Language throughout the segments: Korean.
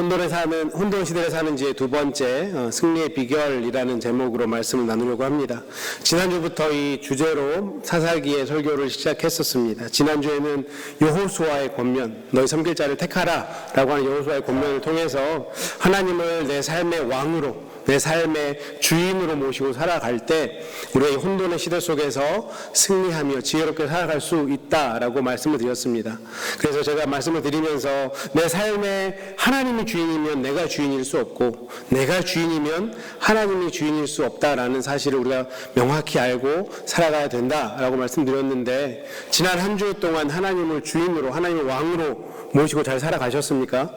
오늘은 혼돈 시대에 사는 지의 두 번째 승리의 비결이라는 제목으로 말씀을 나누려고 합니다. 지난주부터 이 주제로 사사기의 설교를 시작했었습니다. 지난주에는 여호수아의 권면, 너희 섬길 자를 택하라 라고 하는 여호수아의 권면을 통해서 하나님을 내 삶의 왕으로, 내 삶의 주인으로 모시고 살아갈 때 우리가 이 혼돈의 시대 속에서 승리하며 지혜롭게 살아갈 수 있다라고 말씀을 드렸습니다. 그래서 제가 말씀을 드리면서 내 삶에 하나님이 주인이면 내가 주인일 수 없고, 내가 주인이면 하나님이 주인일 수 없다라는 사실을 우리가 명확히 알고 살아가야 된다라고 말씀드렸는데, 지난 한 주 동안 하나님을 주인으로, 하나님을 왕으로 모시고 잘 살아가셨습니까?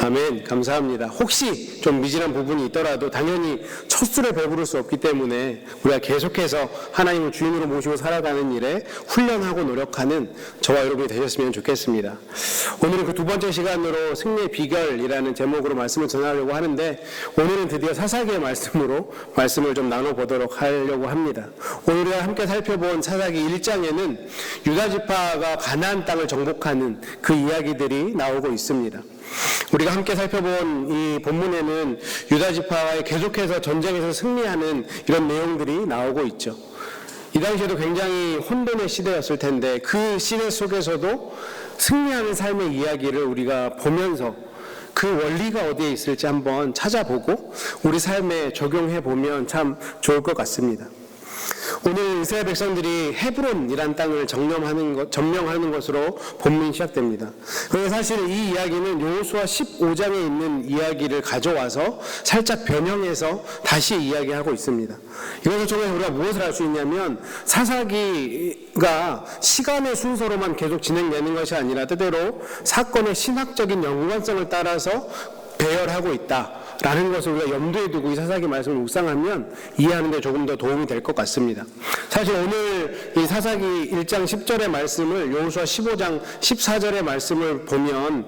아멘. 감사합니다. 혹시 좀 미진한 부분이 있더라도 당연히 첫 술에 배부를 수 없기 때문에 우리가 계속해서 하나님을 주인으로 모시고 살아가는 일에 훈련하고 노력하는 저와 여러분이 되셨으면 좋겠습니다. 오늘은 그 두 번째 시간으로 승리의 비결이라는 제목으로 말씀을 전하려고 하는데, 오늘은 드디어 사사기의 말씀으로 말씀을 좀 나눠보도록 하려고 합니다. 오늘 우리가 함께 살펴본 사사기 1장에는 유다 지파가 가나안 땅을 정복하는 그 이야기들이 나오고 있습니다. 우리가 함께 살펴본 이 본문에는 유다 지파와 계속해서 전쟁에서 승리하는 이런 내용들이 나오고 있죠. 이 당시에도 굉장히 혼돈의 시대였을 텐데 그 시대 속에서도 승리하는 삶의 이야기를 우리가 보면서 그 원리가 어디에 있을지 한번 찾아보고 우리 삶에 적용해 보면 참 좋을 것 같습니다. 오늘 이스라엘 백성들이 헤브론이란 땅을 점령하는 것으로 본문이 시작됩니다. 그런데 사실 이 이야기는 여호수아 15장에 있는 이야기를 가져와서 살짝 변형해서 다시 이야기하고 있습니다. 이것을 통해서 우리가 무엇을 알 수 있냐면, 사사기가 시간의 순서로만 계속 진행되는 것이 아니라 때때로 사건의 신학적인 연관성을 따라서 배열하고 있다라는 것을 우리가 염두에 두고 이 사사기 말씀을 묵상하면 이해하는 데 조금 더 도움이 될 것 같습니다. 사실 오늘 이 사사기 1장 10절의 말씀을 여호수아 15장 14절의 말씀을 보면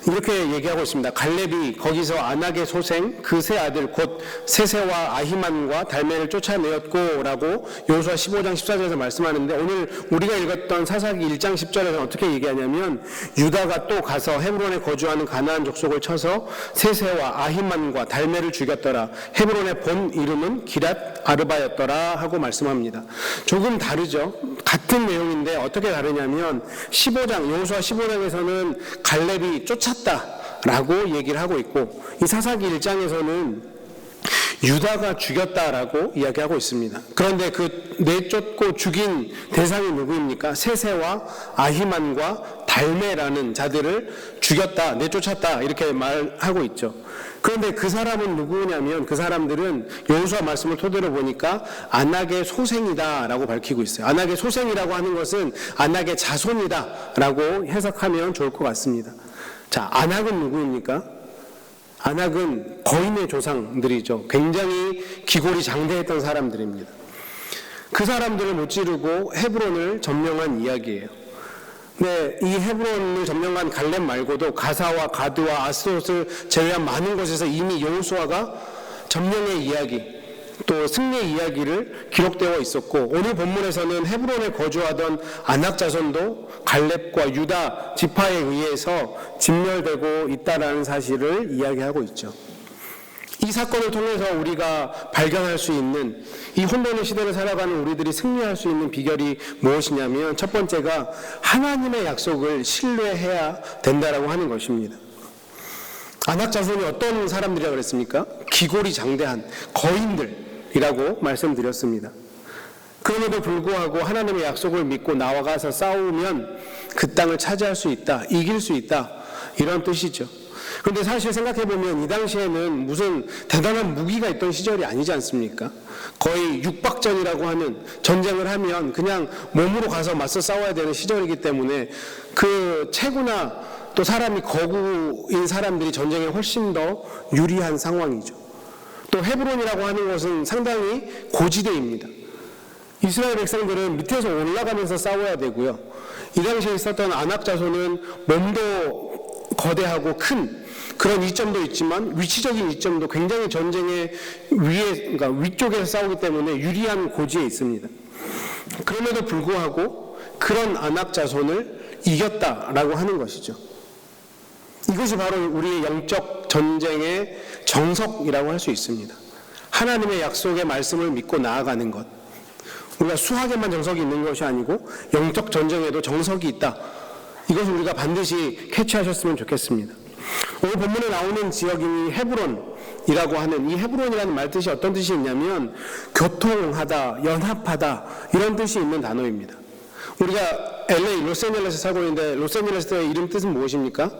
이렇게 얘기하고 있습니다. 갈렙이 거기서 안악의 소생 그 세 아들 곧 세세와 아히만과 달메를 쫓아내었고 라고 여호수아 15장 14절에서 말씀하는데, 오늘 우리가 읽었던 사사기 1장 10절에서 어떻게 얘기하냐면, 유다가 또 가서 헤브론에 거주하는 가나안 족속을 쳐서 세세와 아히만과 달메를 죽였더라. 헤브론의 본 이름은 기랏 아르바였더라 하고 말씀합니다. 조금 다르죠. 같은 내용인데 어떻게 다르냐면, 15장 여호수아 15장에서는 갈렙이 쫓았다라고 얘기를 하고 있고, 이 사사기 1장에서는 유다가 죽였다라고 이야기하고 있습니다. 그런데 그 내쫓고 죽인 대상이 누구입니까? 세세와 아히만과 달메라는 자들을 죽였다, 내쫓았다 이렇게 말하고 있죠. 그런데 그 사람은 누구냐면, 그 사람들은 여호수아 말씀을 토대로 보니까 안악의 소생이다라고 밝히고 있어요. 안악의 소생이라고 하는 것은 안악의 자손이다라고 해석하면 좋을 것 같습니다. 자, 안악은 누구입니까? 안악은 거인의 조상들이죠. 굉장히 기골이 장대했던 사람들입니다. 그 사람들을 무찌르고 헤브론을 점령한 이야기예요. 네, 이 헤브론을 점령한 갈렙 말고도 가사와 가드와 아스돗을 제외한 많은 곳에서 이미 여호수아가 점령의 이야기, 또 승리의 이야기를 기록되어 있었고, 오늘 본문에서는 헤브론에 거주하던 안악 자손도 갈렙과 유다 지파에 의해서 진멸되고 있다라는 사실을 이야기하고 있죠. 이 사건을 통해서 우리가 발견할 수 있는, 이 혼돈의 시대를 살아가는 우리들이 승리할 수 있는 비결이 무엇이냐면, 첫 번째가 하나님의 약속을 신뢰해야 된다라고 하는 것입니다. 안악 자손이 어떤 사람들이라고 그랬습니까? 기골이 장대한 거인들이라고 말씀드렸습니다. 그럼에도 불구하고 하나님의 약속을 믿고 나와가서 싸우면 그 땅을 차지할 수 있다, 이길 수 있다, 이런 뜻이죠. 그런데 사실 생각해보면 이 당시에는 무슨 대단한 무기가 있던 시절이 아니지 않습니까? 거의 육박전이라고 하는, 전쟁을 하면 그냥 몸으로 가서 맞서 싸워야 되는 시절이기 때문에 그 체구나 또 사람이 거구인 사람들이 전쟁에 훨씬 더 유리한 상황이죠. 또 헤브론이라고 하는 것은 상당히 고지대입니다. 이스라엘 백성들은 밑에서 올라가면서 싸워야 되고요. 이 당시에 있었던 안악 자손은 몸도 거대하고 큰 그런 이점도 있지만 위치적인 이점도 굉장히 전쟁의 그러니까 위쪽에서 싸우기 때문에 유리한 고지에 있습니다. 그럼에도 불구하고 그런 아낙 자손을 이겼다라고 하는 것이죠. 이것이 바로 우리의 영적 전쟁의 정석이라고 할 수 있습니다. 하나님의 약속의 말씀을 믿고 나아가는 것. 우리가 수학에만 정석이 있는 것이 아니고 영적 전쟁에도 정석이 있다. 이것을 우리가 반드시 캐치하셨으면 좋겠습니다. 오늘 본문에 나오는 지역이 헤브론이라고 하는 이 헤브론이라는 말 뜻이 어떤 뜻이 있냐면 교통하다, 연합하다 이런 뜻이 있는 단어입니다. 우리가 LA, 로스앤젤레스에 살고 있는데 로스앤젤레스의 이름 뜻은 무엇입니까?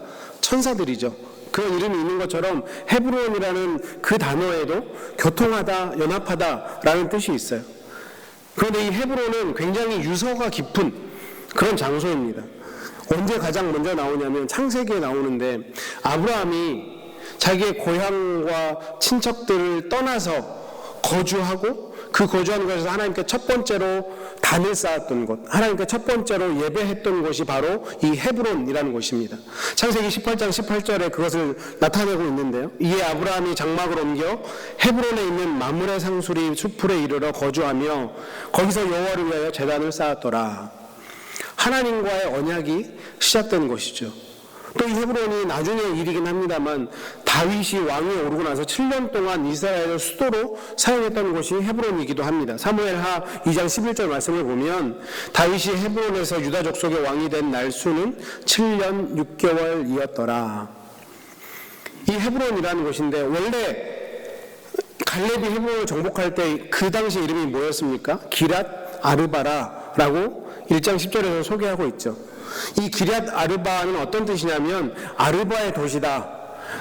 천사들이죠. 그런 이름이 있는 것처럼 헤브론이라는 그 단어에도 교통하다, 연합하다라는 뜻이 있어요. 그런데 이 헤브론은 굉장히 유서가 깊은 그런 장소입니다. 언제 가장 먼저 나오냐면 창세기에 나오는데 아브라함이 자기의 고향과 친척들을 떠나서 거주하고 그 거주하는 곳에서 하나님께 첫 번째로 단을 쌓았던 곳, 하나님께 첫 번째로 예배했던 곳이 바로 이 헤브론이라는 곳입니다. 창세기 18장 18절에 그것을 나타내고 있는데요. 이에 아브라함이 장막을 옮겨 헤브론에 있는 마므레 상수리 수풀에 이르러 거주하며 거기서 여호와를 위하여 제단을 쌓았더라. 하나님과의 언약이 시작된 것이죠. 또 이 헤브론이 나중에 일이긴 합니다만 다윗이 왕위에 오르고 나서 7년 동안 이스라엘의 수도로 사용했던 곳이 헤브론이기도 합니다. 사무엘하 2장 11절 말씀을 보면 다윗이 헤브론에서 유다 족속의 왕이 된 날수는 7년 6개월이었더라. 이 헤브론이라는 곳인데 원래 갈렙이 헤브론을 정복할 때 그 당시 이름이 뭐였습니까? 기랏 아르바라라고 1장 10절에서 소개하고 있죠. 이 기럇 아르바는 어떤 뜻이냐면 아르바의 도시다.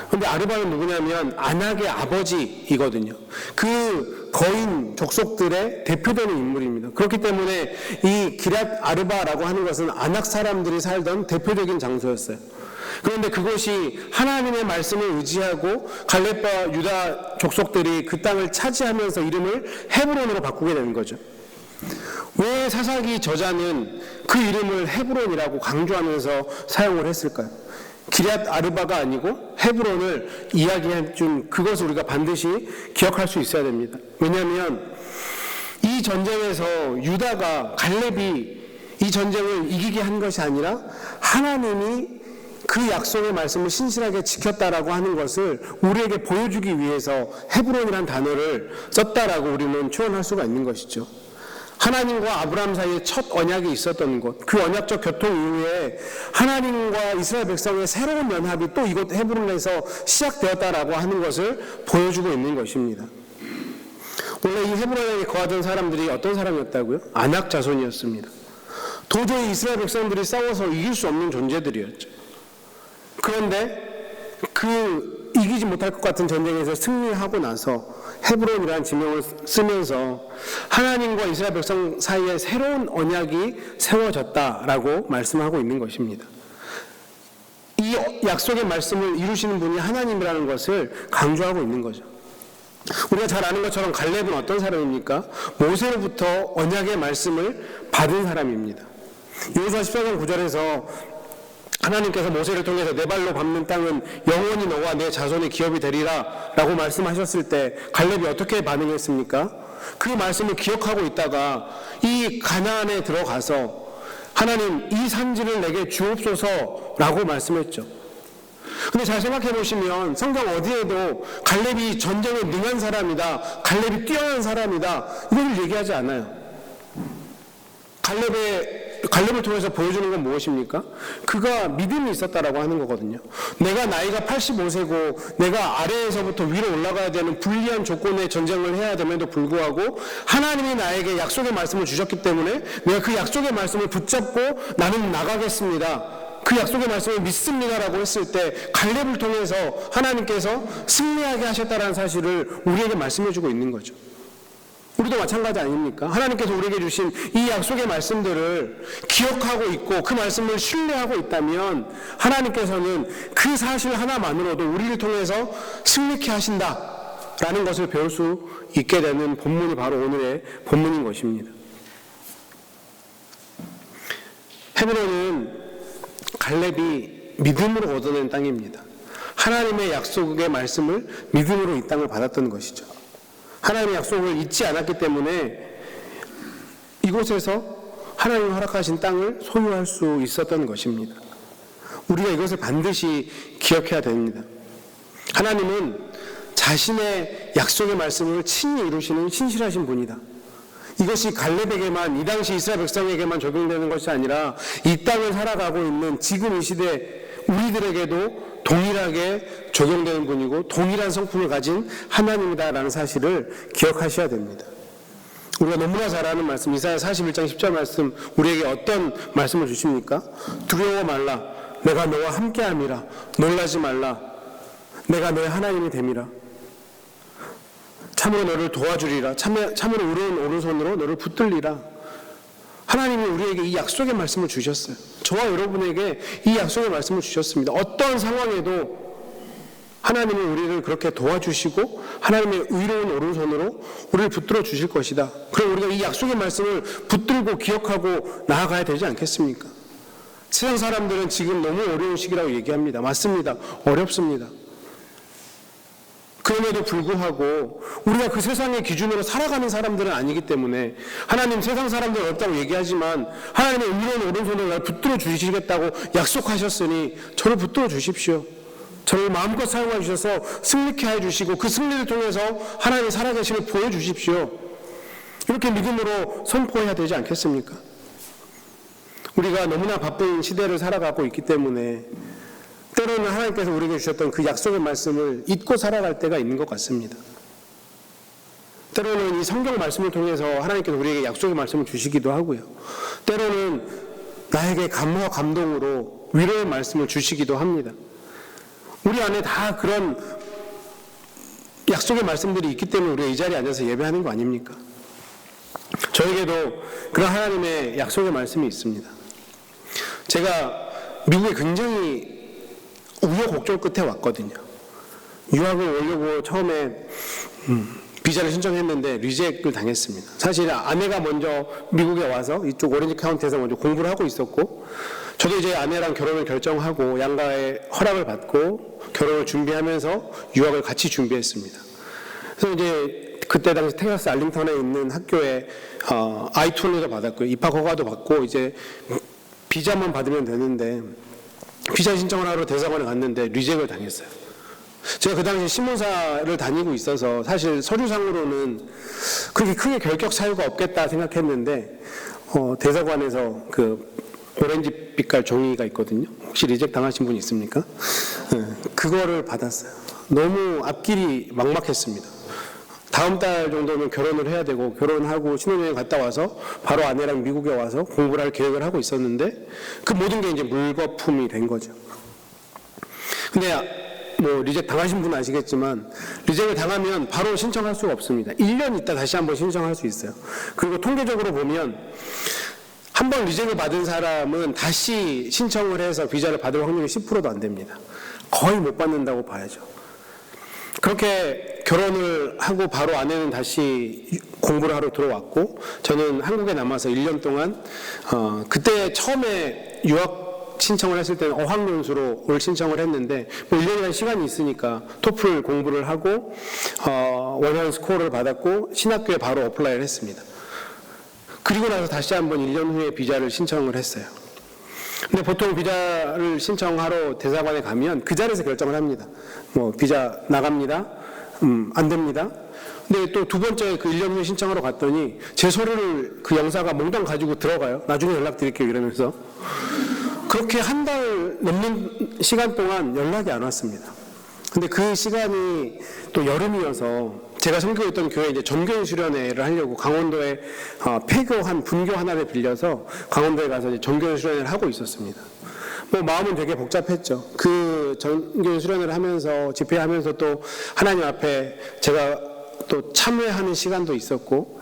그런데 아르바는 누구냐면 아낙의 아버지이거든요. 그 거인 족속들의 대표되는 인물입니다. 그렇기 때문에 이 기럇 아르바라고 하는 것은 아낙 사람들이 살던 대표적인 장소였어요. 그런데 그것이 하나님의 말씀을 의지하고 갈렙과 유다 족속들이 그 땅을 차지하면서 이름을 헤브론으로 바꾸게 되는 거죠. 왜 사사기 저자는 그 이름을 헤브론이라고 강조하면서 사용을 했을까요? 기럇 아르바가 아니고 헤브론을 이야기해 준 그것을 우리가 반드시 기억할 수 있어야 됩니다. 왜냐하면 이 전쟁에서 유다가 갈렙이 이 전쟁을 이기게 한 것이 아니라 하나님이 그 약속의 말씀을 신실하게 지켰다라고 하는 것을 우리에게 보여주기 위해서 헤브론이라는 단어를 썼다라고 우리는 추론할 수가 있는 것이죠. 하나님과 아브라함 사이에 첫 언약이 있었던 곳, 그 언약적 교통 이후에 하나님과 이스라엘 백성의 새로운 연합이 또 이곳 헤브론에서 시작되었다라고 하는 것을 보여주고 있는 것입니다. 원래 이 헤브론에 거하던 사람들이 어떤 사람이었다고요? 아낙 자손이었습니다. 도저히 이스라엘 백성들이 싸워서 이길 수 없는 존재들이었죠. 그런데 그 이기지 못할 것 같은 전쟁에서 승리하고 나서 헤브론이라는 지명을 쓰면서 하나님과 이스라엘 백성 사이에 새로운 언약이 세워졌다라고 말씀하고 있는 것입니다. 이 약속의 말씀을 이루시는 분이 하나님이라는 것을 강조하고 있는 거죠. 우리가 잘 아는 것처럼 갈렙은 어떤 사람입니까? 모세로부터 언약의 말씀을 받은 사람입니다. 여호수아 14장 9절에서 하나님께서 모세를 통해서 내 발로 밟는 땅은 영원히 너와 내 자손의 기업이 되리라 라고 말씀하셨을 때 갈렙이 어떻게 반응했습니까? 그 말씀을 기억하고 있다가 이 가나안에 들어가서 하나님 이 산지를 내게 주옵소서 라고 말씀했죠. 근데 잘 생각해 보시면 성경 어디에도 갈렙이 전쟁에 능한 사람이다, 갈렙이 뛰어난 사람이다 이걸 얘기하지 않아요. 갈렙을 통해서 보여주는 건 무엇입니까? 그가 믿음이 있었다라고 하는 거거든요. 내가 나이가 85세고 내가 아래에서부터 위로 올라가야 되는 불리한 조건의 전쟁을 해야 됨에도 불구하고 하나님이 나에게 약속의 말씀을 주셨기 때문에 내가 그 약속의 말씀을 붙잡고 나는 나가겠습니다. 그 약속의 말씀을 믿습니다라고 했을 때 갈렙을 통해서 하나님께서 승리하게 하셨다는 사실을 우리에게 말씀해주고 있는 거죠. 우리도 마찬가지 아닙니까? 하나님께서 우리에게 주신 이 약속의 말씀들을 기억하고 있고 그 말씀을 신뢰하고 있다면 하나님께서는 그 사실 하나만으로도 우리를 통해서 승리케 하신다라는 것을 배울 수 있게 되는 본문이 바로 오늘의 본문인 것입니다. 헤브론은 갈렙이 믿음으로 얻어낸 땅입니다. 하나님의 약속의 말씀을 믿음으로 이 땅을 받았던 것이죠. 하나님의 약속을 잊지 않았기 때문에 이곳에서 하나님이 허락하신 땅을 소유할 수 있었던 것입니다. 우리가 이것을 반드시 기억해야 됩니다. 하나님은 자신의 약속의 말씀을 친히 이루시는 신실하신 분이다. 이것이 갈렙에게만, 이 당시 이스라엘 백성에게만 적용되는 것이 아니라 이 땅을 살아가고 있는 지금 이 시대 우리들에게도 동일하게 적용되는 분이고 동일한 성품을 가진 하나님이다라는 사실을 기억하셔야 됩니다. 우리가 너무나 잘 아는 말씀, 이사야 41장 10절 말씀, 우리에게 어떤 말씀을 주십니까? 두려워 말라, 내가 너와 함께함이라. 놀라지 말라, 내가 너의 하나님이 됨이라. 참으로 너를 도와주리라. 참으로 의로운 오른손으로 너를 붙들리라. 하나님이 우리에게 이 약속의 말씀을 주셨어요. 저와 여러분에게 이 약속의 말씀을 주셨습니다. 어떤 상황에도 하나님은 우리를 그렇게 도와주시고 하나님의 의로운 오른손으로 우리를 붙들어 주실 것이다. 그럼 우리가 이 약속의 말씀을 붙들고 기억하고 나아가야 되지 않겠습니까? 세상 사람들은 지금 너무 어려운 시기라고 얘기합니다. 맞습니다. 어렵습니다. 그럼에도 불구하고 우리가 그 세상의 기준으로 살아가는 사람들은 아니기 때문에 하나님 세상 사람들 어렵다고 얘기하지만 하나님의 의로운 오른손으로 나를 붙들어 주시겠다고 약속하셨으니 저를 붙들어 주십시오. 저를 마음껏 사용해 주셔서 승리케 해주시고 그 승리를 통해서 하나님의 살아계심을 보여주십시오. 이렇게 믿음으로 선포해야 되지 않겠습니까? 우리가 너무나 바쁜 시대를 살아가고 있기 때문에 때로는 하나님께서 우리에게 주셨던 그 약속의 말씀을 잊고 살아갈 때가 있는 것 같습니다. 때로는 이 성경 말씀을 통해서 하나님께서 우리에게 약속의 말씀을 주시기도 하고요. 때로는 나에게 감화와 감동으로 위로의 말씀을 주시기도 합니다. 우리 안에 다 그런 약속의 말씀들이 있기 때문에 우리가 이 자리에 앉아서 예배하는 거 아닙니까? 저에게도 그런 하나님의 약속의 말씀이 있습니다. 제가 미국에 굉장히 우여곡절 끝에 왔거든요. 유학을 오려고 처음에 비자를 신청했는데 리젝을 당했습니다. 사실 아내가 먼저 미국에 와서 이쪽 오렌지 카운티에서 먼저 공부를 하고 있었고 저도 이제 아내랑 결혼을 결정하고 양가의 허락을 받고 결혼을 준비하면서 유학을 같이 준비했습니다. 그래서 이제 그때 당시 텍사스 알링턴에 있는 학교에 I-2를 받았고요. 입학 허가도 받고 이제 비자만 받으면 되는데 비자 신청을 하러 대사관에 갔는데 리젝을 당했어요. 제가 그 당시 신문사를 다니고 있어서 사실 서류상으로는 그렇게 크게 결격 사유가 없겠다 생각했는데 대사관에서 그 오렌지 빛깔 종이가 있거든요. 혹시 리젝 당하신 분 있습니까? 네, 그거를 받았어요. 너무 앞길이 막막했습니다. 다음 달 정도면 결혼을 해야 되고 결혼하고 신혼여행 갔다 와서 바로 아내랑 미국에 와서 공부를 할 계획을 하고 있었는데 그 모든 게 이제 물거품이 된 거죠. 근데 뭐 리젝 당하신 분은 아시겠지만 리젝을 당하면 바로 신청할 수가 없습니다. 1년 있다 다시 한번 신청할 수 있어요. 그리고 통계적으로 보면 한 번 리젝을 받은 사람은 다시 신청을 해서 비자를 받을 확률이 10%도 안 됩니다. 거의 못 받는다고 봐야죠. 그렇게 결혼을 하고 바로 아내는 다시 공부를 하러 들어왔고 저는 한국에 남아서 1년 동안 그때 처음에 유학 신청을 했을 때는 어학연수로 올 신청을 했는데 뭐 1년이라는 시간이 있으니까 토플 공부를 하고 원하는 스코어를 받았고 신학교에 바로 어플라이를 했습니다. 그리고 나서 다시 한번 1년 후에 비자를 신청을 했어요. 근데 보통 비자를 신청하러 대사관에 가면 그 자리에서 결정을 합니다. 뭐 비자 나갑니다. 안 됩니다. 근데 또 두 번째 그 1년 후에 신청하러 갔더니 제 서류를 그 영사가 몽땅 가지고 들어가요. 나중에 연락드릴게요 이러면서. 그렇게 한 달 넘는 시간 동안 연락이 안 왔습니다. 근데 그 시간이 또 여름이어서 제가 섬기고 교회 이제 전교인 수련회를 하려고 강원도에 폐교 한 분교 하나를 빌려서 강원도에 가서 이제 전교인 수련회를 하고 있었습니다. 뭐 마음은 되게 복잡했죠. 그 전교인 수련회를 하면서 집회하면서 또 하나님 앞에 제가 또 참회하는 시간도 있었고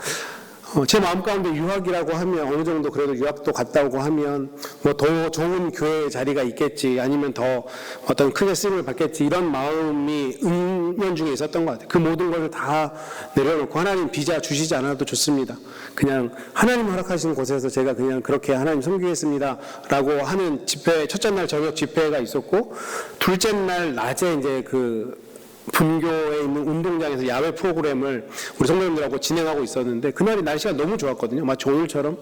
제 마음 가운데 유학이라고 하면 어느 정도 그래도 유학도 갔다 오고 하면 뭐 더 좋은 교회 자리가 있겠지, 아니면 더 어떤 크게 쓰임을 받겠지, 이런 마음이 은연중에 있었던 것 같아요. 그 모든 것을 다 내려놓고 하나님 비자 주시지 않아도 좋습니다. 그냥 하나님 허락하시는 곳에서 제가 그냥 그렇게 하나님 섬기겠습니다 라고 하는 집회, 첫째 날 저녁 집회가 있었고, 둘째 날 낮에 이제 그 분교에 있는 운동장에서 야외 프로그램을 우리 성도님들하고 진행하고 있었는데, 그날이 날씨가 너무 좋았거든요. 마치 오늘처럼.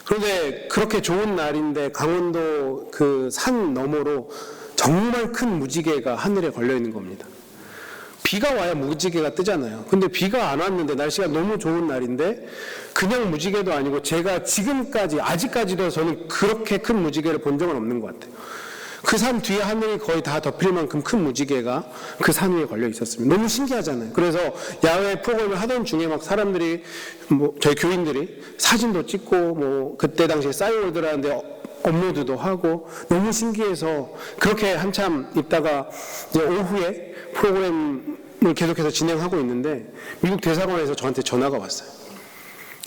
그런데 그렇게 좋은 날인데 강원도 그 산 너머로 정말 큰 무지개가 하늘에 걸려 있는 겁니다. 비가 와야 무지개가 뜨잖아요. 근데 비가 안 왔는데 날씨가 너무 좋은 날인데 그냥 무지개도 아니고, 제가 지금까지 아직까지도 저는 그렇게 큰 무지개를 본 적은 없는 것 같아요. 그 산 뒤에 하늘이 거의 다 덮일 만큼 큰 무지개가 그 산 위에 걸려 있었습니다. 너무 신기하잖아요. 그래서 야외 프로그램을 하던 중에 막 사람들이, 뭐 저희 교인들이 사진도 찍고, 뭐 그때 당시에 싸이월드라는데 업로드도 하고, 너무 신기해서 그렇게 한참 있다가 이제 오후에 프로그램을 계속해서 진행하고 있는데 미국 대사관에서 저한테 전화가 왔어요.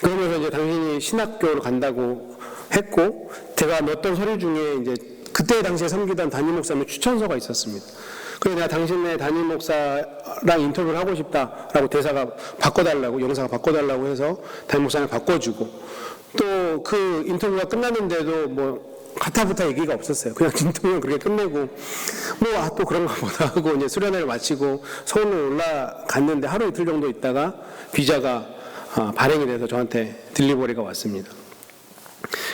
그러면서 이제 당신이 신학교를 간다고 했고, 제가 넣었던 서류 중에 이제 그때 당시에 섬기던 담임 목사님 추천서가 있었습니다. 그래서 내가 당신의 담임 목사랑 인터뷰를 하고 싶다라고 대사가 바꿔달라고, 영사가 바꿔달라고 해서 담임 목사를 바꿔주고, 또 그 인터뷰가 끝났는데도 뭐 가타부타 얘기가 없었어요. 그냥 인터뷰는 그렇게 끝내고, 또 그런가 보다 하고 이제 수련회를 마치고 서울로 올라갔는데, 하루 이틀 정도 있다가 비자가 발행이 돼서 저한테 딜리버리가 왔습니다.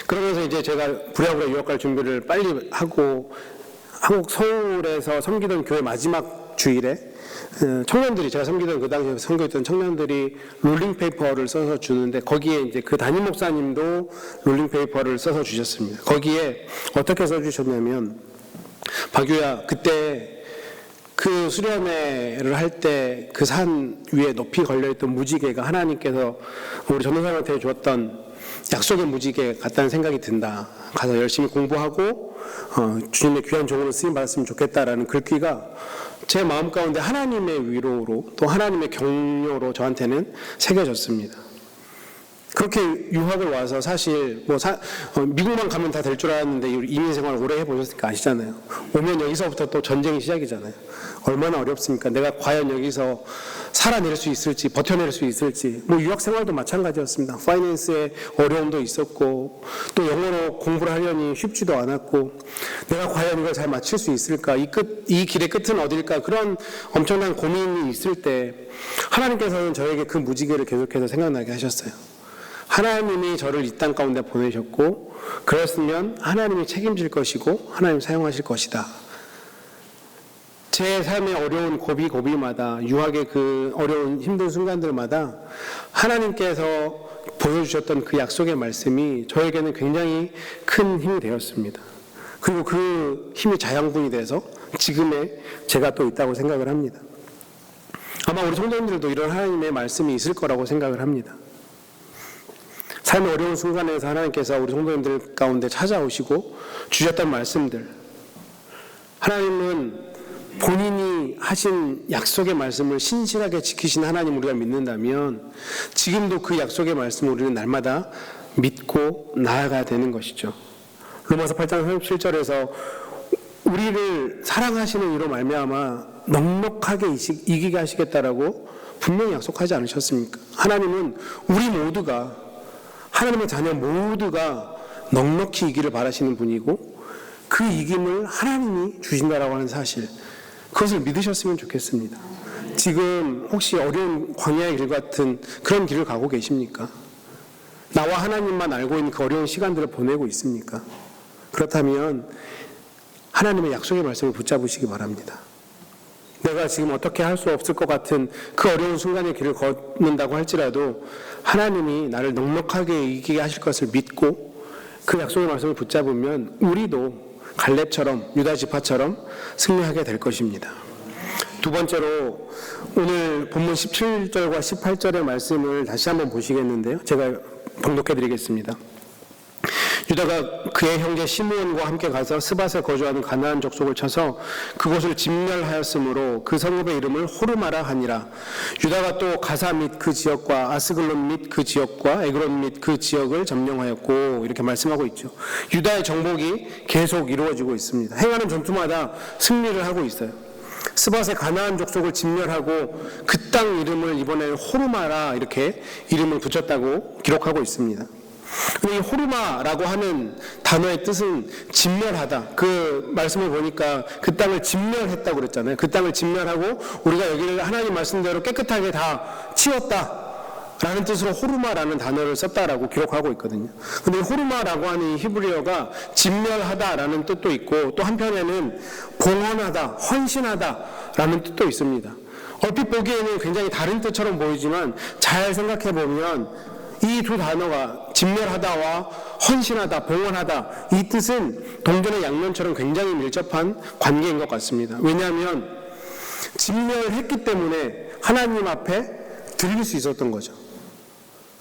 그러면서 이제 제가 부랴부랴 유학 갈 준비를 빨리 하고, 한국 서울에서 섬기던 교회 마지막 주일에 청년들이, 제가 섬기던 그 당시에 섬겼던 청년들이 롤링페이퍼를 써서 주는데, 거기에 이제 그 담임 목사님도 롤링페이퍼를 써서 주셨습니다. 거기에 어떻게 써주셨냐면, 박유야, 그때 그 수련회를 할 때 그 산 위에 높이 걸려있던 무지개가 하나님께서 우리 전도사님한테 주었던 약속의 무지개 같다는 생각이 든다. 가서 열심히 공부하고 주님의 귀한 종으로 쓰임 받았으면 좋겠다라는 글귀가 제 마음 가운데 하나님의 위로로, 또 하나님의 격려로 저한테는 새겨졌습니다. 그렇게 유학을 와서 사실 미국만 가면 다 될 줄 알았는데, 이민 생활 오래 해보셨으니까 아시잖아요. 오면 여기서부터 또 전쟁이 시작이잖아요. 얼마나 어렵습니까? 내가 과연 여기서 살아낼 수 있을지, 버텨낼 수 있을지. 유학 생활도 마찬가지였습니다. 파이낸스에 어려움도 있었고, 또 영어로 공부를 하려니 쉽지도 않았고, 내가 과연 이걸 잘 마칠 수 있을까? 이 길의 끝은 어딜까? 그런 엄청난 고민이 있을 때 하나님께서는 저에게 그 무지개를 계속해서 생각나게 하셨어요. 하나님이 저를 이 땅 가운데 보내셨고, 그랬으면 하나님이 책임질 것이고 하나님 사용하실 것이다. 제 삶의 어려운 고비마다, 유학의 그 어려운 힘든 순간들마다 하나님께서 보여주셨던 그 약속의 말씀이 저에게는 굉장히 큰 힘이 되었습니다. 그리고 그 힘이 자양분이 돼서 지금의 제가 또 있다고 생각을 합니다. 아마 우리 성도님들도 이런 하나님의 말씀이 있을 거라고 생각을 합니다. 삶의 어려운 순간에서 하나님께서 우리 성도님들 가운데 찾아오시고 주셨던 말씀들, 하나님은 본인이 하신 약속의 말씀을 신실하게 지키신 하나님 우리가 믿는다면, 지금도 그 약속의 말씀을 우리는 날마다 믿고 나아가야 되는 것이죠. 로마서 8장 37절에서 우리를 사랑하시는 이로 말미암아 넉넉하게 이기게 하시겠다라고 분명히 약속하지 않으셨습니까? 하나님은 우리 모두가, 하나님의 자녀 모두가 넉넉히 이기를 바라시는 분이고, 그 이김을 하나님이 주신다라고 하는 사실, 그것을 믿으셨으면 좋겠습니다. 지금 혹시 어려운 광야의 길 같은 그런 길을 가고 계십니까? 나와 하나님만 알고 있는 그 어려운 시간들을 보내고 있습니까? 그렇다면 하나님의 약속의 말씀을 붙잡으시기 바랍니다. 내가 지금 어떻게 할 수 없을 것 같은 그 어려운 순간의 길을 걷는다고 할지라도 하나님이 나를 넉넉하게 이기게 하실 것을 믿고 그 약속의 말씀을 붙잡으면 우리도 갈렙처럼, 유다 지파처럼 승리하게 될 것입니다. 두 번째로 오늘 본문 17절과 18절의 말씀을 다시 한번 보시겠는데요. 제가 봉독해 드리겠습니다. 유다가 그의 형제 시므온과 함께 가서 스밧에 거주하는 가나안 족속을 쳐서 그곳을 진멸하였으므로 그 성읍의 이름을 호르마라 하니라. 유다가 또 가사 및 그 지역과 아스글론 및 그 지역과 에그론 및 그 지역을 점령하였고, 이렇게 말씀하고 있죠. 유다의 정복이 계속 이루어지고 있습니다. 행하는 전투마다 승리를 하고 있어요. 스밧의 가나안 족속을 진멸하고 그 땅 이름을 이번에는 호르마라 이렇게 이름을 붙였다고 기록하고 있습니다. 근데 이 호르마라고 하는 단어의 뜻은 진멸하다. 그 말씀을 보니까 그 땅을 진멸했다고 그랬잖아요. 그 땅을 진멸하고 우리가 여기를 하나님 말씀대로 깨끗하게 다 치웠다 라는 뜻으로 호르마라는 단어를 썼다라고 기록하고 있거든요. 근데 호르마라고 하는 이 히브리어가 진멸하다라는 뜻도 있고, 또 한편에는 봉헌하다, 헌신하다라는 뜻도 있습니다. 얼핏 보기에는 굉장히 다른 뜻처럼 보이지만 잘 생각해 보면 이 두 단어가 진멸하다와 헌신하다, 봉헌하다, 이 뜻은 동전의 양면처럼 굉장히 밀접한 관계인 것 같습니다. 왜냐하면 진멸했기 때문에 하나님 앞에 드릴 수 있었던 거죠.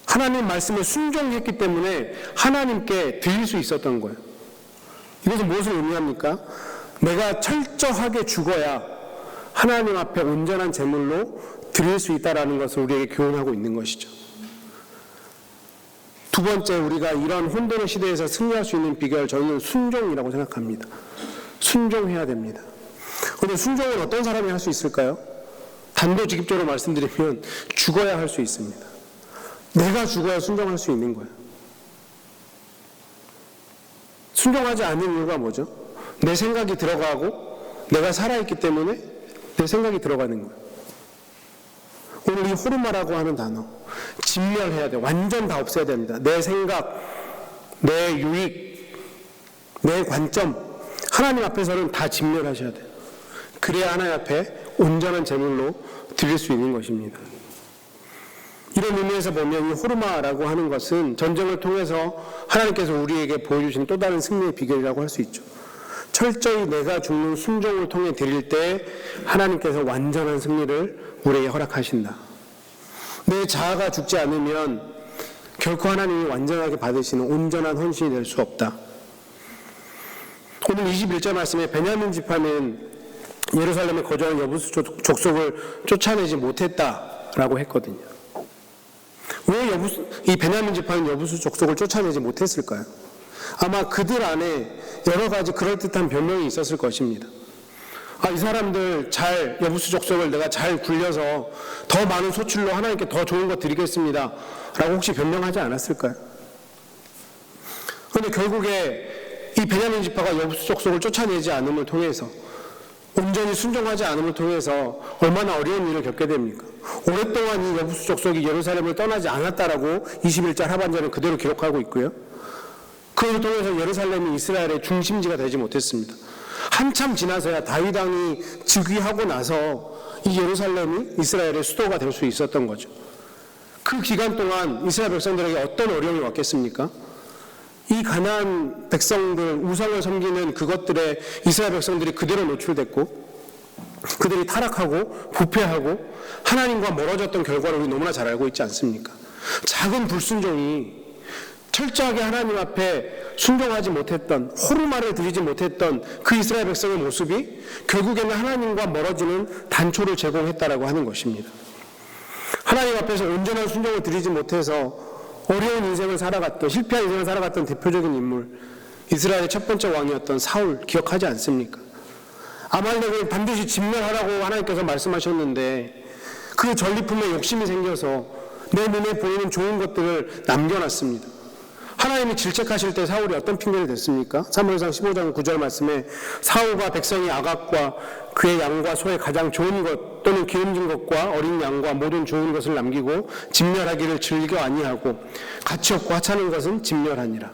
하나님 말씀에 순종했기 때문에 하나님께 드릴 수 있었던 거예요. 이것은 무엇을 의미합니까? 내가 철저하게 죽어야 하나님 앞에 온전한 제물로 드릴 수 있다는 것을 우리에게 교훈하고 있는 것이죠. 두 번째, 우리가 이런 혼돈의 시대에서 승리할 수 있는 비결, 저는 순종이라고 생각합니다. 순종해야 됩니다. 그런데 순종은 어떤 사람이 할 수 있을까요? 단도직입적으로 말씀드리면 죽어야 할 수 있습니다. 내가 죽어야 순종할 수 있는 거예요. 순종하지 않는 이유가 뭐죠? 내 생각이 들어가고 내가 살아있기 때문에 내 생각이 들어가는 거예요. 오늘 이 호르마라고 하는 단어, 진멸해야 돼요. 완전 다 없애야 됩니다. 내 생각, 내 유익, 내 관점, 하나님 앞에서는 다 진멸하셔야 돼요. 그래야 하나님 앞에 온전한 제물로 드릴 수 있는 것입니다. 이런 의미에서 보면 이 호르마라고 하는 것은 전쟁을 통해서 하나님께서 우리에게 보여주신 또 다른 승리의 비결이라고 할 수 있죠. 철저히 내가 죽는 순종을 통해 드릴 때 하나님께서 완전한 승리를 우리에게 허락하신다. 내 자아가 죽지 않으면 결코 하나님이 완전하게 받으시는 온전한 헌신이 될 수 없다. 오늘 21절 말씀에 베냐민 지파는 예루살렘에 거주하는 여부수 족속을 쫓아내지 못했다라고 했거든요. 왜 이 베냐민 지파는 여부수 족속을 쫓아내지 못했을까요? 아마 그들 안에 여러 가지 그럴듯한 변명이 있었을 것입니다. 이 사람들 여부수 족속을 내가 잘 굴려서 더 많은 소출로 하나님께 더 좋은 거 드리겠습니다 라고 혹시 변명하지 않았을까요? 그런데 결국에 이 베냐민 지파가 여부수 족속을 쫓아내지 않음을 통해서, 온전히 순종하지 않음을 통해서 얼마나 어려운 일을 겪게 됩니까? 오랫동안 이 여부수 족속이 예루살렘을 떠나지 않았다라고 21절 하반절은 그대로 기록하고 있고요. 그걸 통해서 예루살렘이 이스라엘의 중심지가 되지 못했습니다. 한참 지나서야 다윗 왕이 즉위하고 나서 이 예루살렘이 이스라엘의 수도가 될 수 있었던 거죠. 그 기간 동안 이스라엘 백성들에게 어떤 어려움이 왔겠습니까? 이 가나안 백성들, 우상을 섬기는 그것들에 이스라엘 백성들이 그대로 노출됐고, 그들이 타락하고 부패하고 하나님과 멀어졌던 결과를 우리 너무나 잘 알고 있지 않습니까? 작은 불순종이 철저하게 하나님 앞에 순종하지 못했던, 호르마를 드리지 못했던 그 이스라엘 백성의 모습이 결국에는 하나님과 멀어지는 단초를 제공했다라고 하는 것입니다. 하나님 앞에서 온전한 순종을 드리지 못해서 어려운 인생을 살아갔던, 실패한 인생을 살아갔던 대표적인 인물, 이스라엘의 첫 번째 왕이었던 사울 기억하지 않습니까? 아말렉을 반드시 진멸하라고 하나님께서 말씀하셨는데 그 전리품에 욕심이 생겨서 내 눈에 보이는 좋은 것들을 남겨놨습니다. 하나님이 질책하실 때 사울이 어떤 핑계를 댔습니까? 사무엘상 15장 9절 말씀에 사울과 백성이 아각과 그의 양과 소의 가장 좋은 것 또는 기름진 것과 어린 양과 모든 좋은 것을 남기고 진멸하기를 즐겨 아니하고 가치 없고 하찮은 것은 진멸하니라.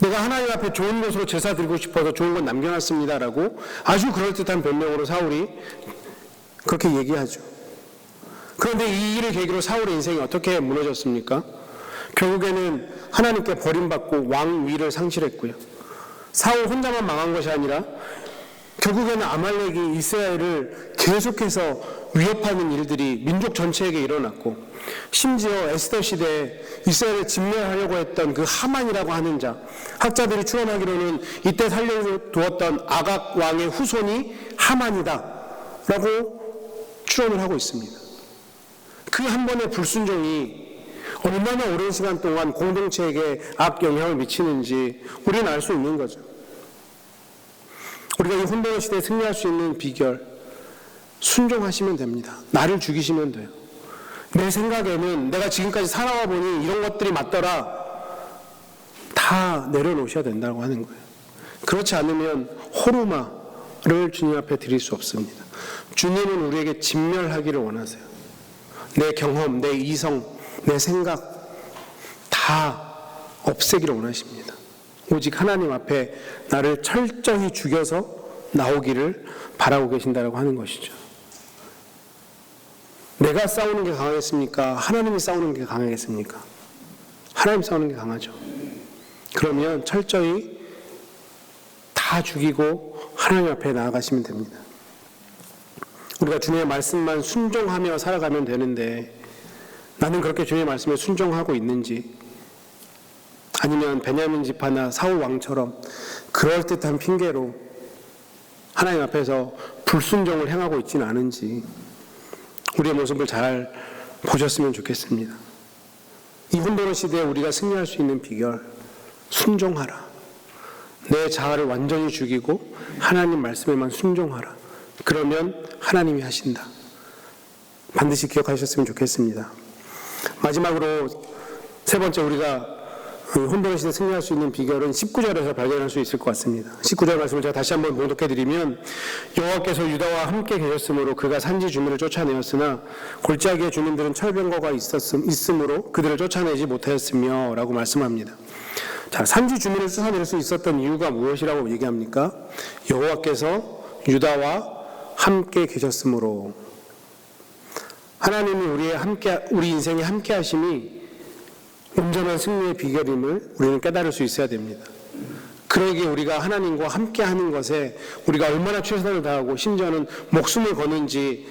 내가 하나님 앞에 좋은 것으로 제사 드리고 싶어서 좋은 것 남겨놨습니다라고 아주 그럴듯한 변명으로 사울이 그렇게 얘기하죠. 그런데 이 일을 계기로 사울의 인생이 어떻게 무너졌습니까? 결국에는 하나님께 버림받고 왕위를 상실했고요. 사울 혼자만 망한 것이 아니라 결국에는 아말렉이 이스라엘을 계속해서 위협하는 일들이 민족 전체에게 일어났고, 심지어 에스더 시대에 이스라엘을 진멸하려고 했던 그 하만이라고 하는 자, 학자들이 추론하기로는 이때 살려두었던 아각 왕의 후손이 하만이다 라고 추론을 하고 있습니다. 그 한 번의 불순종이 얼마나 오랜 시간 동안 공동체에게 악영향을 미치는지 우리는 알 수 있는 거죠. 우리가 이 혼돈의 시대에 승리할 수 있는 비결, 순종하시면 됩니다. 나를 죽이시면 돼요. 내 생각에는 내가 지금까지 살아와 보니 이런 것들이 맞더라, 다 내려놓으셔야 된다고 하는 거예요. 그렇지 않으면 호르마를 주님 앞에 드릴 수 없습니다. 주님은 우리에게 진멸하기를 원하세요. 내 경험, 내 이성, 내 생각 다 없애기를 원하십니다. 오직 하나님 앞에 나를 철저히 죽여서 나오기를 바라고 계신다고 하는 것이죠. 내가 싸우는 게 강하겠습니까? 하나님이 싸우는 게 강하겠습니까? 하나님 싸우는 게 강하죠. 그러면 철저히 다 죽이고 하나님 앞에 나아가시면 됩니다. 우리가 주님의 말씀만 순종하며 살아가면 되는데, 나는 그렇게 주님의 말씀에 순종하고 있는지, 아니면 베냐민 지파나 사울 왕처럼 그럴듯한 핑계로 하나님 앞에서 불순종을 행하고 있지는 않은지 우리의 모습을 잘 보셨으면 좋겠습니다. 이 혼돈의 시대에 우리가 승리할 수 있는 비결, 순종하라. 내 자아를 완전히 죽이고 하나님 말씀에만 순종하라. 그러면 하나님이 하신다. 반드시 기억하셨으면 좋겠습니다. 마지막으로 세 번째, 우리가 혼돈의 시대에 승리할 수 있는 비결은 19절에서 발견할 수 있을 것 같습니다. 19절 말씀을 제가 다시 한번 봉독해드리면, 여호와께서 유다와 함께 계셨으므로 그가 산지 주민을 쫓아내었으나 골짜기의 주민들은 철병거가 있으므로 그들을 쫓아내지 못하였으며 라고 말씀합니다. 자, 산지 주민을 쫓아낼 수 있었던 이유가 무엇이라고 얘기합니까? 여호와께서 유다와 함께 계셨으므로. 하나님이 우리 인생에 함께 하심이 온전한 승리의 비결임을 우리는 깨달을 수 있어야 됩니다. 그러기에 우리가 하나님과 함께 하는 것에 우리가 얼마나 최선을 다하고 심지어는 목숨을 거는지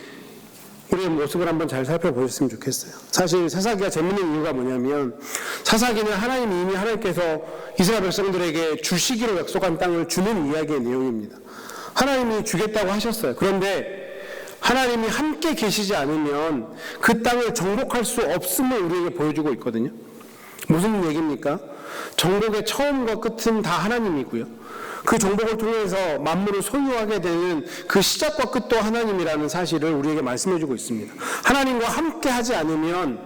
우리의 모습을 한번 잘 살펴보셨으면 좋겠어요. 사실 사사기가 재밌는 이유가 뭐냐면, 사사기는 하나님이 이미 하나님께서 이스라엘 백성들에게 주시기로 약속한 땅을 주는 이야기의 내용입니다. 하나님이 주겠다고 하셨어요. 그런데 하나님이 함께 계시지 않으면 그 땅을 정복할 수 없음을 우리에게 보여주고 있거든요. 무슨 얘기입니까? 정복의 처음과 끝은 다 하나님이고요. 그 정복을 통해서 만물을 소유하게 되는 그 시작과 끝도 하나님이라는 사실을 우리에게 말씀해주고 있습니다. 하나님과 함께 하지 않으면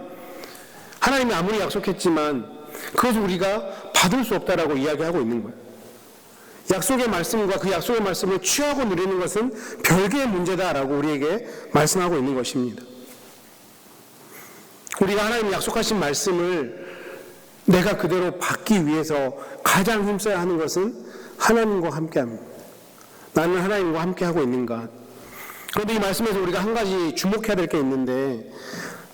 하나님이 아무리 약속했지만 그것을 우리가 받을 수 없다라고 이야기하고 있는 거예요. 약속의 말씀과 그 약속의 말씀을 취하고 누리는 것은 별개의 문제다라고 우리에게 말씀하고 있는 것입니다. 우리가 하나님이 약속하신 말씀을 내가 그대로 받기 위해서 가장 힘써야 하는 것은 하나님과 함께합니다. 나는 하나님과 함께하고 있는가? 그런데 이 말씀에서 우리가 한 가지 주목해야 될 게 있는데,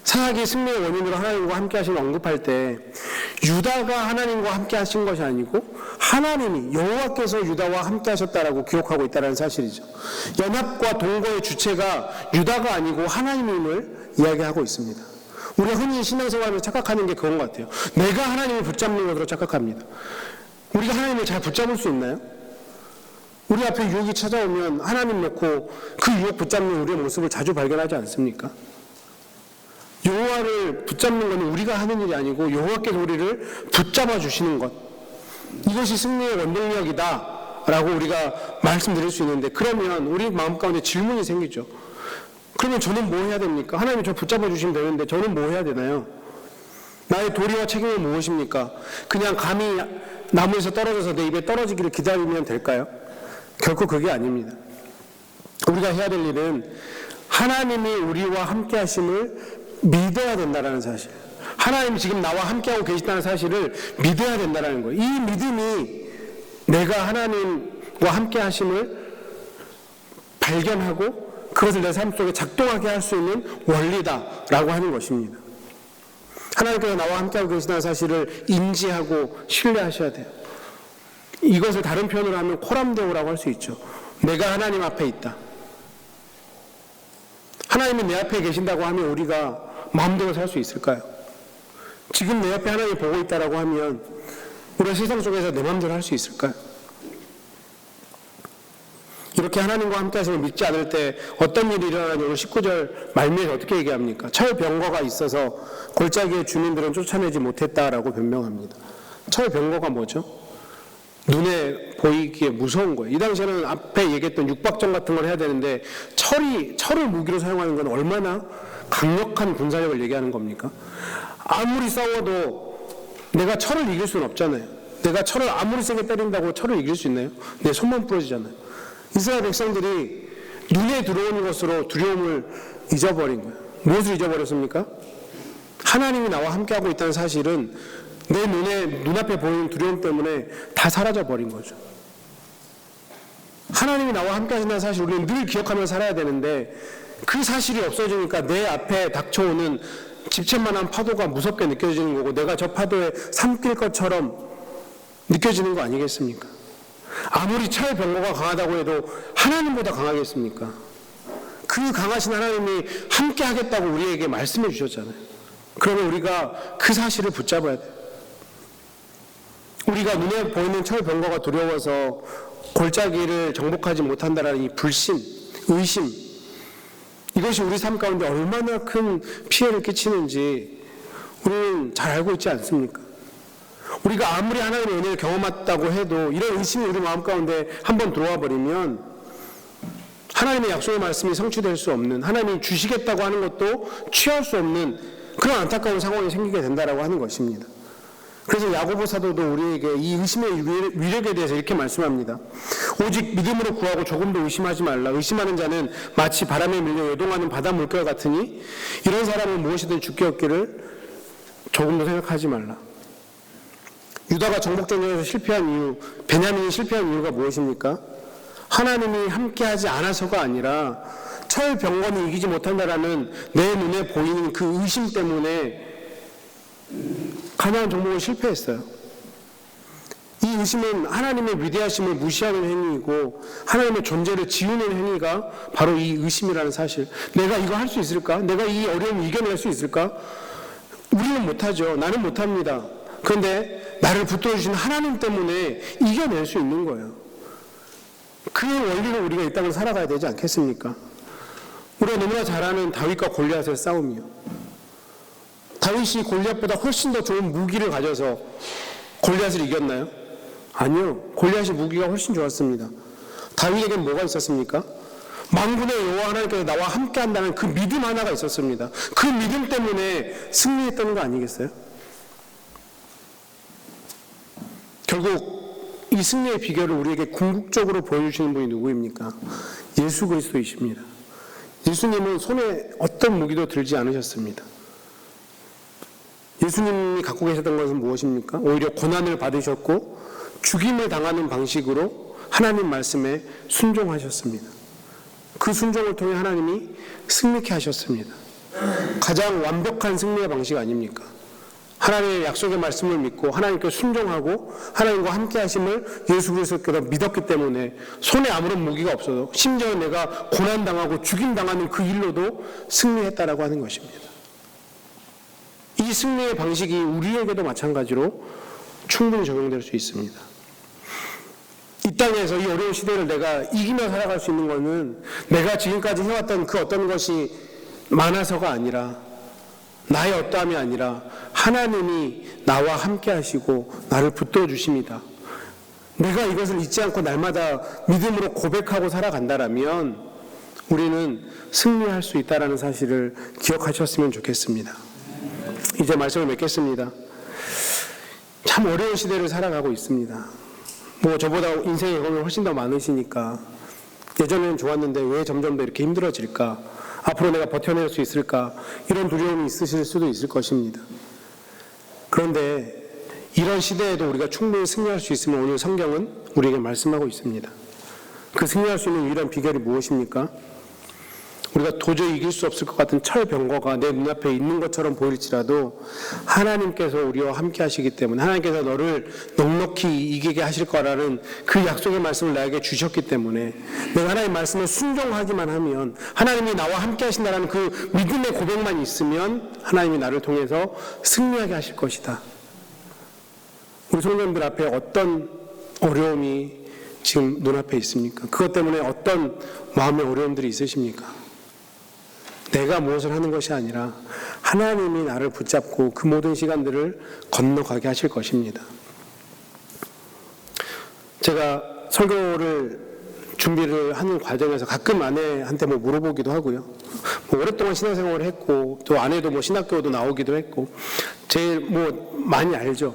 사사기 승리의 원인으로 하나님과 함께 하신 언급할 때 유다가 하나님과 함께 하신 것이 아니고 하나님이, 여호와께서 유다와 함께 하셨다라고 기록하고 있다는 사실이죠. 연합과 동거의 주체가 유다가 아니고 하나님임을 이야기하고 있습니다. 우리가 흔히 신앙생활을 착각하는 게 그건 것 같아요. 내가 하나님을 붙잡는 것으로 착각합니다. 우리가 하나님을 잘 붙잡을 수 있나요? 우리 앞에 유혹이 찾아오면 하나님 놓고 그 유혹 붙잡는 우리의 모습을 자주 발견하지 않습니까? 여호와를 붙잡는 것은 우리가 하는 일이 아니고 여호와께서 우리를 붙잡아 주시는 것, 이것이 승리의 원동력이다 라고 우리가 말씀드릴 수 있는데, 그러면 우리 마음 가운데 질문이 생기죠. 그러면 저는 뭐 해야 됩니까? 하나님이 저 붙잡아 주시면 되는데 저는 뭐 해야 되나요? 나의 도리와 책임은 무엇입니까? 그냥 감히 나무에서 떨어져서 내 입에 떨어지기를 기다리면 될까요? 결코 그게 아닙니다. 우리가 해야 될 일은 하나님이 우리와 함께 하심을 믿어야 된다는 사실, 하나님이 지금 나와 함께하고 계시다는 사실을 믿어야 된다는 거예요. 이 믿음이 내가 하나님과 함께 하심을 발견하고 그것을 내 삶 속에 작동하게 할 수 있는 원리다라고 하는 것입니다. 하나님께서 나와 함께하고 계시다는 사실을 인지하고 신뢰하셔야 돼요. 이것을 다른 표현으로 하면 코람데오라고 할 수 있죠. 내가 하나님 앞에 있다. 하나님이 내 앞에 계신다고 하면 우리가 마음대로 살 수 있을까요? 지금 내 앞에 하나님이 보고 있다라고 하면 우리가 세상 속에서 내 마음대로 할 수 있을까요? 이렇게 하나님과 함께 하심을 믿지 않을 때 어떤 일이 일어나는지 오늘 19절 말미에 어떻게 얘기합니까? 철병거가 있어서 골짜기의 주민들은 쫓아내지 못했다라고 변명합니다. 철병거가 뭐죠? 눈에 보이기에 무서운 거예요. 이 당시에는 앞에 얘기했던 육박정 같은 걸 해야 되는데 철을 무기로 사용하는 건 얼마나 강력한 군사력을 얘기하는 겁니까? 아무리 싸워도 내가 철을 이길 수는 없잖아요. 내가 철을 아무리 세게 때린다고 철을 이길 수 있나요? 내 손만 부러지잖아요. 이스라엘 백성들이 눈에 들어오는 것으로 두려움을 잊어버린 거예요. 무엇을 잊어버렸습니까? 하나님이 나와 함께하고 있다는 사실은 내 눈앞에 보이는 두려움 때문에 다 사라져버린 거죠. 하나님이 나와 함께 하신다는 사실 우리는 늘 기억하며 살아야 되는데 그 사실이 없어지니까 내 앞에 닥쳐오는 집채만한 파도가 무섭게 느껴지는 거고 내가 저 파도에 삼킬 것처럼 느껴지는 거 아니겠습니까? 아무리 철병거가 강하다고 해도 하나님보다 강하겠습니까? 그 강하신 하나님이 함께 하겠다고 우리에게 말씀해 주셨잖아요. 그러면 우리가 그 사실을 붙잡아야 돼요. 우리가 눈에 보이는 철병거가 두려워서 골짜기를 정복하지 못한다라는 이 불신, 의심, 이것이 우리 삶 가운데 얼마나 큰 피해를 끼치는지 우리는 잘 알고 있지 않습니까? 우리가 아무리 하나님의 은혜를 경험했다고 해도 이런 의심이 우리 마음 가운데 한번 들어와 버리면 하나님의 약속의 말씀이 성취될 수 없는, 하나님이 주시겠다고 하는 것도 취할 수 없는 그런 안타까운 상황이 생기게 된다라고 하는 것입니다. 그래서 야고보 사도도 우리에게 이 의심의 위력에 대해서 이렇게 말씀합니다. 오직 믿음으로 구하고 조금도 의심하지 말라. 의심하는 자는 마치 바람에 밀려 요동하는 바다 물결 같으니 이런 사람은 무엇이든 죽게 얻기를 조금도 생각하지 말라. 유다가 정복전쟁에서 실패한 이유, 베냐민이 실패한 이유가 무엇입니까? 하나님이 함께하지 않아서가 아니라 철병거는 이기지 못한다라는 내 눈에 보이는 그 의심 때문에 가나안 정복을 실패했어요. 이 의심은 하나님의 위대하심을 무시하는 행위이고 하나님의 존재를 지우는 행위가 바로 이 의심이라는 사실. 내가 이거 할 수 있을까? 내가 이 어려움을 이겨낼 수 있을까? 우리는 못하죠. 나는 못합니다. 그런데 나를 붙들어주신 하나님 때문에 이겨낼 수 있는 거예요. 그 원리로 우리가 이 땅을 살아가야 되지 않겠습니까? 우리가 너무나 잘 아는 다윗과 골리앗의 싸움이요. 다윗이 골리앗보다 훨씬 더 좋은 무기를 가져서 골리앗을 이겼나요? 아니요. 골리앗의 무기가 훨씬 좋았습니다. 다윗에게는 뭐가 있었습니까? 만군의 여호와 하나님께서 나와 함께한다는 그 믿음 하나가 있었습니다. 그 믿음 때문에 승리했다는 거 아니겠어요? 결국 이 승리의 비결을 우리에게 궁극적으로 보여주시는 분이 누구입니까? 예수 그리스도이십니다. 예수님은 손에 어떤 무기도 들지 않으셨습니다. 예수님이 갖고 계셨던 것은 무엇입니까? 오히려 고난을 받으셨고 죽임을 당하는 방식으로 하나님 말씀에 순종하셨습니다. 그 순종을 통해 하나님이 승리케 하셨습니다. 가장 완벽한 승리의 방식 아닙니까? 하나님의 약속의 말씀을 믿고 하나님께 순종하고 하나님과 함께 하심을 예수 그리스도께서 믿었기 때문에 손에 아무런 무기가 없어도 심지어 내가 고난당하고 죽임당하는 그 일로도 승리했다라고 하는 것입니다. 이 승리의 방식이 우리에게도 마찬가지로 충분히 적용될 수 있습니다. 이 땅에서 이 어려운 시대를 내가 이기며 살아갈 수 있는 것은 내가 지금까지 해왔던 그 어떤 것이 많아서가 아니라 나의 어떠함이 아니라 하나님이 나와 함께 하시고 나를 붙들어 주십니다. 내가 이것을 잊지 않고 날마다 믿음으로 고백하고 살아간다라면 우리는 승리할 수 있다는 사실을 기억하셨으면 좋겠습니다. 이제 말씀을 맺겠습니다. 참 어려운 시대를 살아가고 있습니다. 저보다 인생의 경험이 훨씬 더 많으시니까 예전에는 좋았는데 왜 점점 더 이렇게 힘들어질까? 앞으로 내가 버텨낼 수 있을까? 이런 두려움이 있으실 수도 있을 것입니다. 그런데 이런 시대에도 우리가 충분히 승리할 수 있으면 오늘 성경은 우리에게 말씀하고 있습니다. 그 승리할 수 있는 유일한 비결이 무엇입니까? 우리가 도저히 이길 수 없을 것 같은 철병거가 내 눈앞에 있는 것처럼 보일지라도 하나님께서 우리와 함께 하시기 때문에, 하나님께서 너를 넉넉히 이기게 하실 거라는 그 약속의 말씀을 나에게 주셨기 때문에, 내가 하나님의 말씀에 순종하기만 하면, 하나님이 나와 함께 하신다는 그 믿음의 고백만 있으면 하나님이 나를 통해서 승리하게 하실 것이다. 우리 성도님들 앞에 어떤 어려움이 지금 눈앞에 있습니까? 그것 때문에 어떤 마음의 어려움들이 있으십니까? 내가 무엇을 하는 것이 아니라 하나님이 나를 붙잡고 그 모든 시간들을 건너가게 하실 것입니다. 제가 설교를 준비를 하는 과정에서 가끔 아내한테 물어보기도 하고요. 오랫동안 신앙생활을 했고, 또 아내도 신학교도 나오기도 했고, 제일 많이 알죠.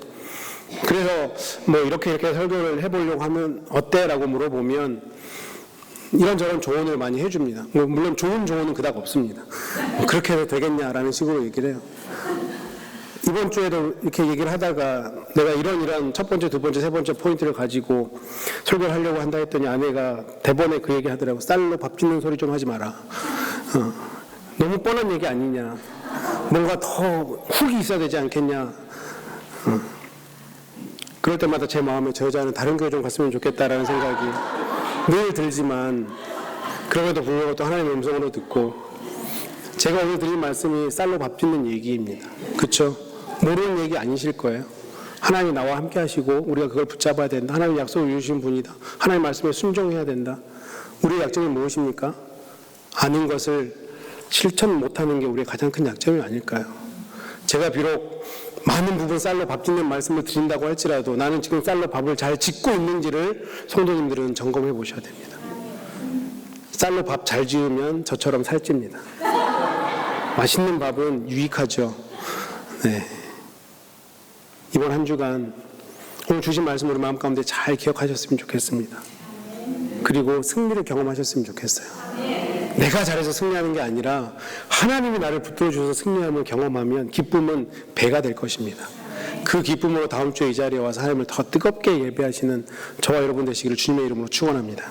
그래서 이렇게 설교를 해보려고 하면 어때? 라고 물어보면 이런저런 조언을 많이 해줍니다. 물론 좋은 조언은 그닥 없습니다. 그렇게 해도 되겠냐라는 식으로 얘기를 해요. 이번 주에도 이렇게 얘기를 하다가 내가 이런 첫 번째, 두 번째, 세 번째 포인트를 가지고 설교를 하려고 한다 했더니 아내가 대본에 그 얘기 하더라고. 쌀로 밥 짓는 소리 좀 하지 마라. 너무 뻔한 얘기 아니냐. 뭔가 더 훅이 있어야 되지 않겠냐. 그럴 때마다 제 마음에 저 여자는 다른 교회 좀 갔으면 좋겠다라는 생각이 늘 들지만, 그럼에도 불구하고 또 하나님의 음성으로 듣고, 제가 오늘 드릴 말씀이 쌀로 밥 짓는 얘기입니다. 그렇죠? 모르는 얘기 아니실 거예요. 하나님이 나와 함께 하시고 우리가 그걸 붙잡아야 된다. 하나님의 약속을 이루신 분이다. 하나님의 말씀에 순종해야 된다. 우리의 약점이 무엇입니까? 아는 것을 실천 못하는 게 우리의 가장 큰 약점이 아닐까요? 제가 비록 많은 부분 쌀로 밥 짓는 말씀을 드린다고 할지라도 나는 지금 쌀로 밥을 잘 짓고 있는지를 성도님들은 점검해 보셔야 됩니다. 쌀로 밥 잘 지으면 저처럼 살찝니다. 맛있는 밥은 유익하죠. 네. 이번 한 주간 오늘 주신 말씀 우리 마음 가운데 잘 기억하셨으면 좋겠습니다. 그리고 승리를 경험하셨으면 좋겠어요. 내가 잘해서 승리하는 게 아니라 하나님이 나를 붙들어 주셔서 승리함을 경험하면 기쁨은 배가 될 것입니다. 그 기쁨으로 다음 주에 이 자리에 와서 하나님을 더 뜨겁게 예배하시는 저와 여러분 되시기를 주님의 이름으로 축원합니다.